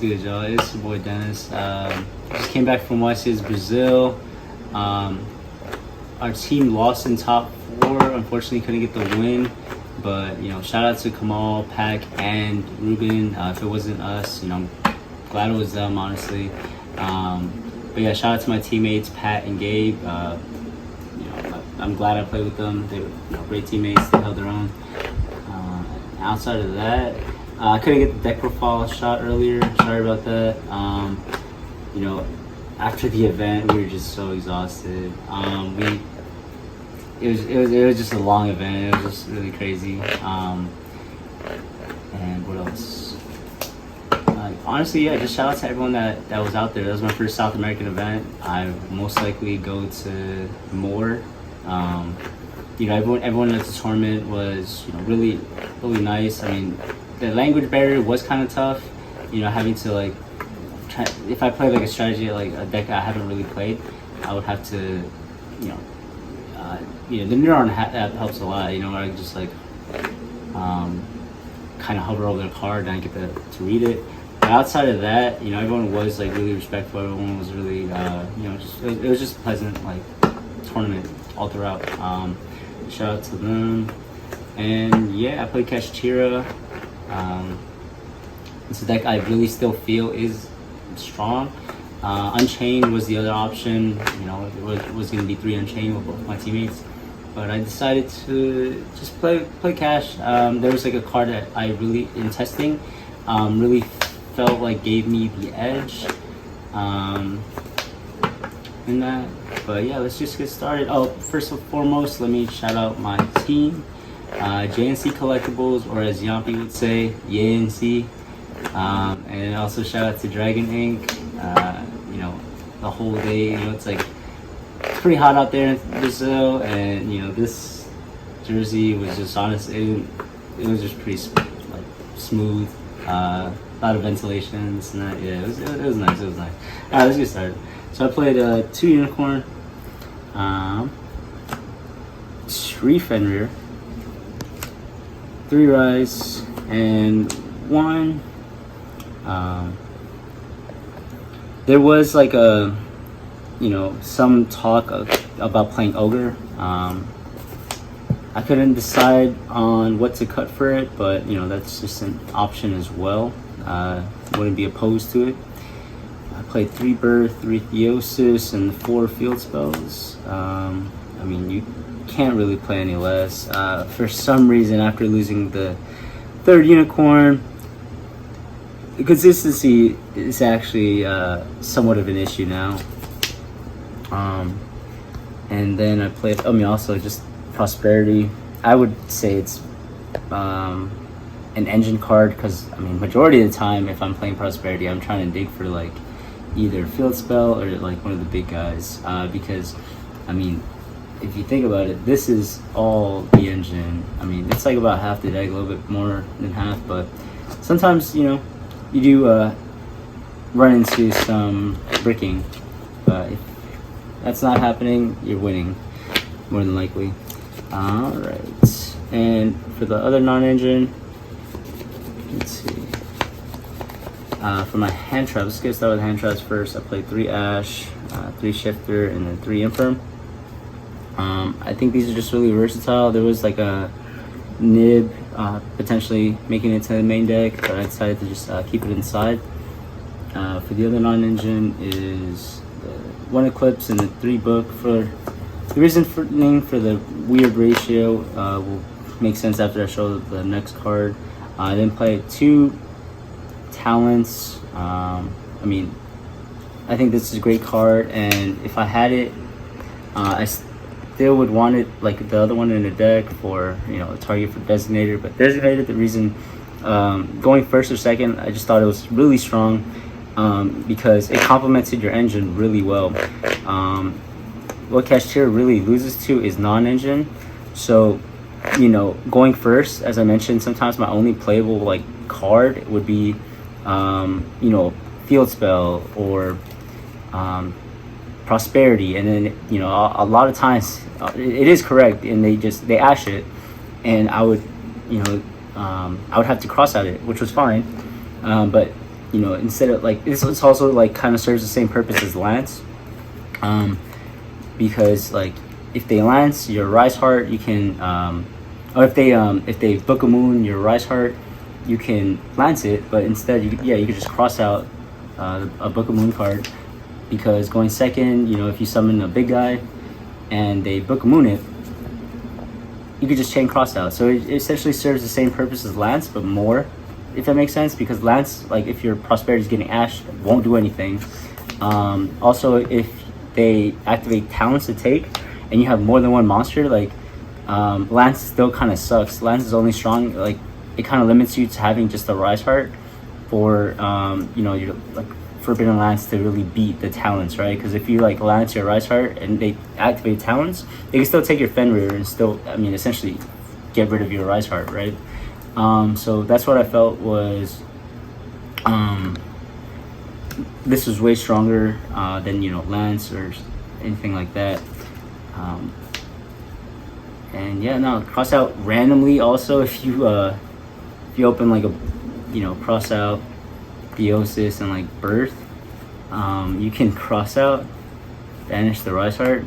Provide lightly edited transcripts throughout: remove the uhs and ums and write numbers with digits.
good, y'all? It's your boy Dennis. Just came back from YCS Brazil. Our team lost in top 4. Unfortunately, couldn't get the win. But shout out to Kamal, Pack, and Ruben. If it wasn't us, I'm glad it was them, honestly. But yeah, shout out to my teammates, Pat and Gabe. I'm glad I played with them. They were great teammates. They held their own. Outside of that, I couldn't get the deck profile shot earlier. Sorry about that. After the event, we were just so exhausted. It was just a long event. It was just really crazy. And what else? Honestly, yeah, just shout out to everyone that was out there. That was my first South American event. I most likely go to more. Everyone at the tournament was really nice. I mean, the language barrier was kind of tough. Having to if I play a strategy like a deck I haven't really played, I would have to the neuron app helps a lot. Where I just kind of hover over the card and I get to read it. But outside of that, everyone was really respectful. Everyone was really it was just a pleasant tournament all throughout. Shout out to them. And yeah, I played Kashtira. It's a deck I really still feel is strong. Unchained was the other option. It was going to be 3 Unchained with both my teammates, but I decided to just play Cash. There was a card that I really, in testing, really felt gave me the edge in that. But yeah, let's just get started. Oh, first and foremost, let me shout out my team, JNC Collectibles, or as Yampi would say, JNC. And also shout out to Dragon Inc. The whole day, it's pretty hot out there in Brazil, and this jersey was just honestly, it was just pretty smooth, a lot of ventilation, this and that. Yeah, it was nice. It was nice. All right, let's get started. So I played 2 Unicorn, 3 Fenrir, 3 Rise, and 1. There was some talk about playing Ogre. I couldn't decide on what to cut for it, but that's just an option as well. Wouldn't be opposed to it. I played 3 Birth, 3 Theosis, and 4 Field Spells. You can't really play any less. For some reason, after losing the 3rd Unicorn, the consistency is actually somewhat of an issue now. And then I played, also just Prosperity. I would say it's an engine card, because majority of the time if I'm playing Prosperity, I'm trying to dig for either Field Spell or one of the big guys, because if you think about it, this is all the engine. It's about half the deck, a little bit more than half, but sometimes you do run into some bricking, but if that's not happening, you're winning more than likely. All right, and for the other non-engine, let's see. For my hand traps, let's get started with hand traps first. I played 3 Ash, 3 Shifter, and then 3 Infirm. I think these are just really versatile. There was a nib potentially making it to the main deck, but I decided to just keep it inside. For the other non-engine is the 1 Eclipse and the 3 Book. For the reasoning for the weird ratio will make sense after I show the next card. I then played 2 Talents. I think this is a great card, and if I had it, I still would want it the other one in the deck for a target for Designator. But Designator, the reason going first or second, I just thought it was really strong, because it complemented your engine really well. What Kashtira really loses to is non-engine. So going first, as I mentioned, sometimes my only playable card would be Field Spell or Prosperity, and then a lot of times it is correct, and they ash it, and I would have to cross out it, which was fine, but you know, instead of like it's also like kind of serves the same purpose as Lance, because like if they Lance your Rise Heart, you can or if they Book of Moon your Rise Heart, you can Lance it, but instead you could just cross out a Book of Moon card, because going second, you know, if you summon a big guy and they Book of Moon it, you could just chain cross out. So it essentially serves the same purpose as Lance, but more, if that makes sense, because Lance, like if your Prosperity is getting ashed, won't do anything. Also, if they activate talents to take and you have more than one monster, like Lance still kind of sucks. Lance is only strong, like it kind of limits you to having just a Rise Heart for you know, your like Forbidden Lance to really beat the talents, right? Because if you like Lance your Rise Heart and they activate talents, they can still take your Fenrir and still, I mean, essentially get rid of your Rise Heart, right? So that's what I felt was this was way stronger than, you know, Lance or anything like that. And yeah, no, cross out randomly also. If you open like a, you know, cross out Theosis and like Birth, you can cross out, banish the Rise Heart,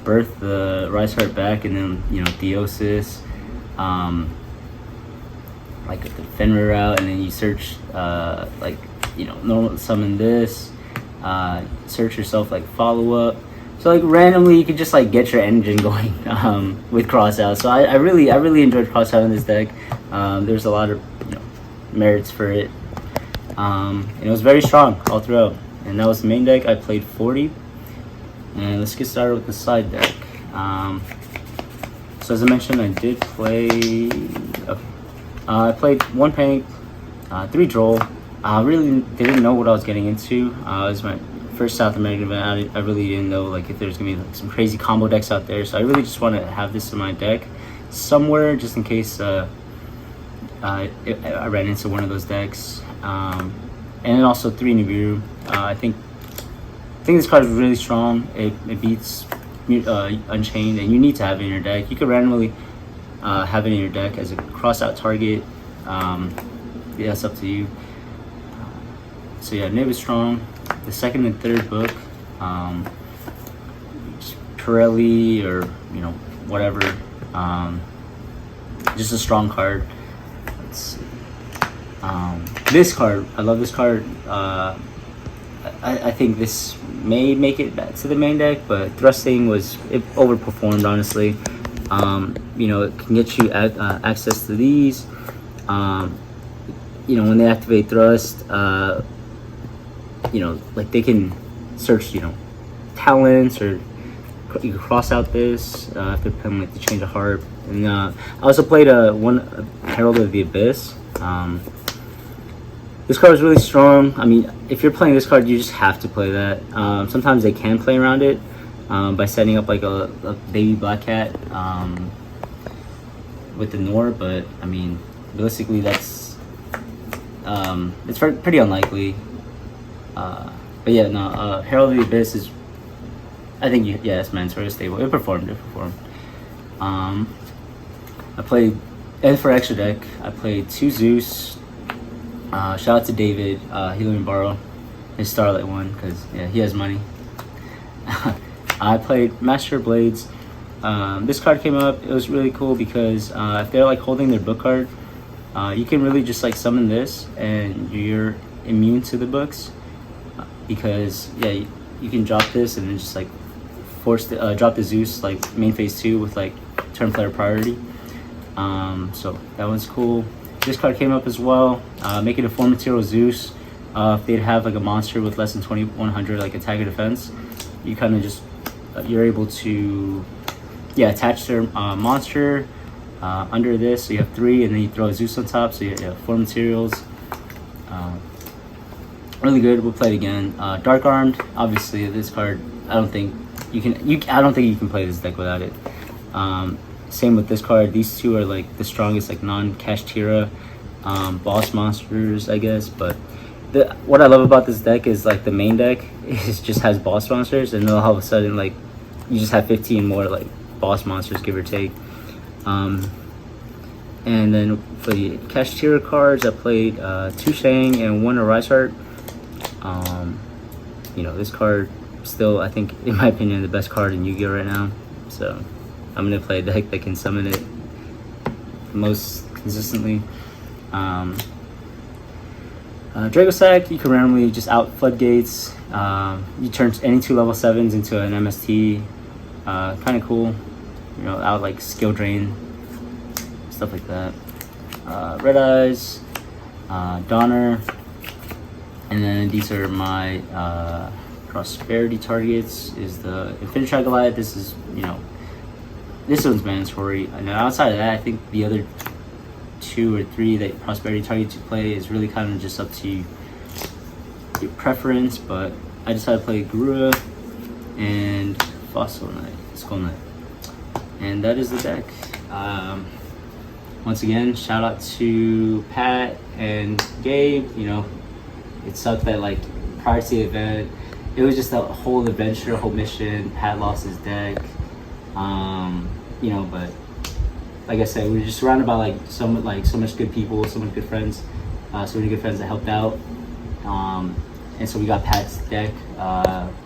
Birth the Rise Heart back, and then, you know, Theosis, like the Fenrir route, and then you search like, you know, normal summon this, search yourself like follow up. So like randomly you could just like get your engine going with cross out. So I really enjoyed cross out in this deck. There's a lot of, you know, merits for it. And it was very strong all throughout. And that was the main deck. I played 40. And let's get started with the side deck. So as I mentioned, I did play. I played 1 Panic, 3 Droll. I really didn't know what I was getting into. It was my first South American event. I really didn't know like if there's gonna be like some crazy combo decks out there. So I really just want to have this in my deck somewhere, just in case I ran into one of those decks. And then also 3 Nibiru. I think this card is really strong. It beats Unchained, and you need to have it in your deck. You could randomly have it in your deck as a cross out target. Yeah, that's up to you. So yeah, Nib is strong. The second and third book, Pirelli or, you know, whatever, just a strong card. Let's see. This card, I love this card. I think this may make it back to the main deck, but Thrusting it overperformed, honestly. You know, it can get you access to these. You know, when they activate Thrust, you know, like they can search, you know, talents, or you can cross out this after playing like the Change of Heart. And I also played one Herald of the Abyss. This card is really strong. I mean, if you're playing this card, you just have to play that. Sometimes they can play around it by setting up like a baby Black Cat with the Nor, but I mean, realistically, that's it's pretty unlikely. But yeah, no, Herald of the Abyss is, I think, yeah, it's meant very stable. It performed. I played, and for extra deck, I played 2 Zeus. Shout out to David, Helium Borrow, his Starlight one, because yeah, he has money. I played Master of Blades. This card came up. It was really cool because if they're like holding their book card, you can really just like summon this and you're immune to the books, because yeah, you can drop this and then just like drop the Zeus like main phase 2 with like turn player priority. So that one's cool. This card came up as well. Make it a 4 material Zeus. If they'd have like a monster with less than 2100 like attack or defense, you kind of just you're able to attach their monster under this. So you have 3, and then you throw a Zeus on top. So you have 4 materials. Really good. We'll play it again. Dark Armed. Obviously, this card. I don't think you can play this deck without it. Same with this card. These two are like the strongest like non-Kashtira boss monsters, I guess. But what I love about this deck is like the main deck just has boss monsters, and then all of a sudden like you just have 15 more like boss monsters, give or take. And And then for the Kashtira cards, I played 2 Shang and 1 Arise Heart. You know, this card still, I think, in my opinion, the best card in Yu-Gi-Oh right now. So I'm gonna play a deck that can summon it most consistently. Dragosack, you can randomly just out floodgates. You turn any 2 level 7s into an MST. Kind of cool. You know, out like skill drain, stuff like that. Red Eyes, Donner, and then these are my prosperity targets. Is the Infinity Goliath. This is, you know, this one's mandatory. And outside of that, I think the other 2 or 3 that prosperity targets you play is really kind of just up to your preference. But I decided to play Garura and Fossil Knight, Skull Knight, and that is the deck. Once again, shout out to Pat and Gabe. You know, it sucked that like prior to the event, it was just a whole adventure, whole mission. Pat lost his deck, you know, but like I said, we were just surrounded by so much good people, so many good friends, so many good friends that helped out, and so we got Pat's deck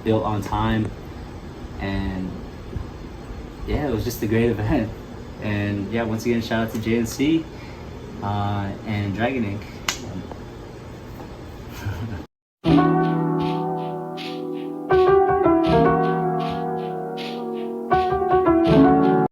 built on time, and yeah, it was just a great event. And yeah, once again, shout out to JNC and Dragon Ink.